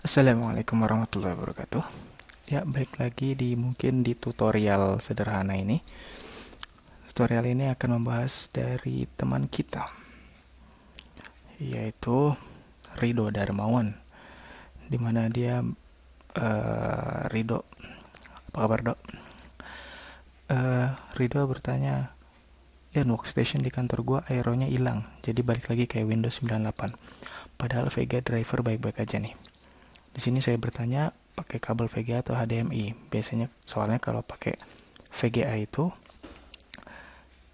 Assalamualaikum warahmatullahi wabarakatuh. Ya, balik lagi mungkin di tutorial sederhana ini. Tutorial ini akan membahas dari teman kita, yaitu Ridho Darmawan, di mana dia Ridho, apa kabar dok? Ridho bertanya, ya workstation di kantor gua aeronya hilang, jadi balik lagi kayak Windows 98. Padahal VGA driver baik-baik aja nih. Di sini saya bertanya pakai kabel VGA atau HDMI. Biasanya soalnya kalau pakai VGA itu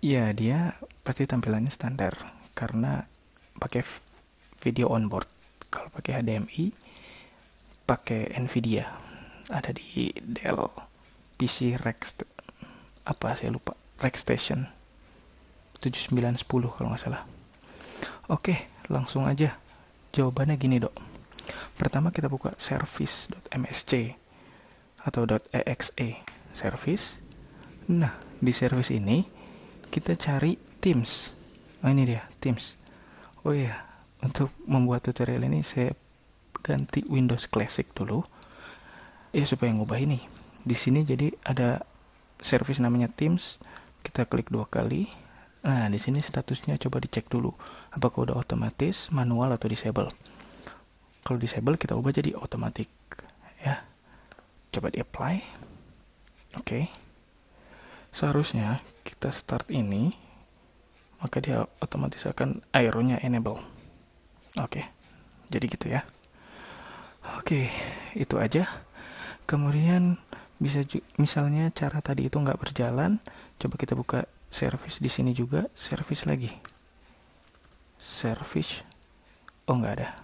ya dia pasti tampilannya standar karena pakai video onboard. Kalau pakai HDMI pakai Nvidia. Ada di Dell PC Rex apa saya lupa. Rex-Station 7910 kalau nggak salah. Oke, langsung aja. Jawabannya gini, Dok. Pertama kita buka service.msc atau .exe service. Nah, di service ini kita cari Teams. Oh, ini dia, Teams. Oh iya, untuk membuat tutorial ini saya ganti Windows Classic dulu. Ya supaya ngubah ini. Di sini jadi ada service namanya Teams. Kita klik 2 kali. Nah, di sini statusnya coba dicek dulu. Apakah udah otomatis, manual atau disable. Kalau disable kita ubah jadi otomatis ya. Coba di apply. Oke. Seharusnya kita start ini, maka dia otomatis akan aeronya enable. Oke. Jadi gitu ya. Oke, itu aja. Kemudian bisa misalnya cara tadi itu nggak berjalan, coba kita buka service di sini juga, service lagi. Service. Oh, nggak ada.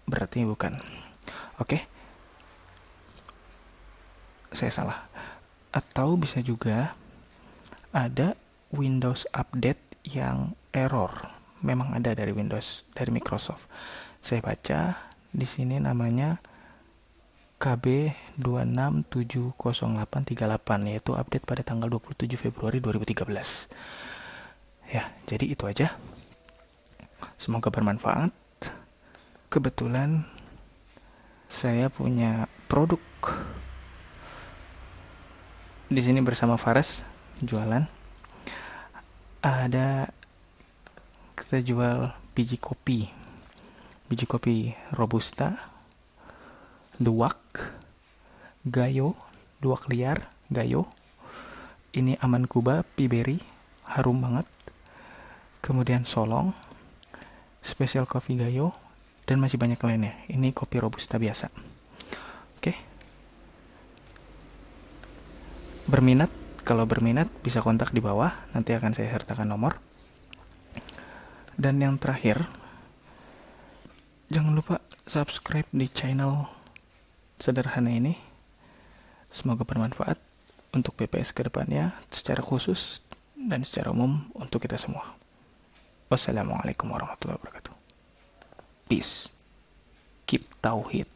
Berarti bukan. Oke. Saya salah. Atau bisa juga ada Windows Update yang error. Memang ada dari Windows, dari Microsoft. Saya baca di sini namanya KB26700838, yaitu update pada tanggal 27 Februari 2013. Ya, jadi itu aja. Semoga bermanfaat. Kebetulan saya punya produk di sini bersama Faras jualan. Ada kita jual biji kopi Robusta, Luwak, Gayo, Luwak liar, Gayo. Ini Aman Kuba, Piberi, harum banget. Kemudian Solong, Special Coffee Gayo, dan masih banyak lainnya. Ini kopi Robusta biasa. Oke. Kalau berminat bisa kontak di bawah, nanti akan saya sertakan nomor. Dan yang terakhir, jangan lupa subscribe di channel sederhana ini. Semoga bermanfaat untuk PPS ke depannya secara khusus dan secara umum untuk kita semua. Wassalamualaikum warahmatullahi wabarakatuh. Peace. Keep tauhid.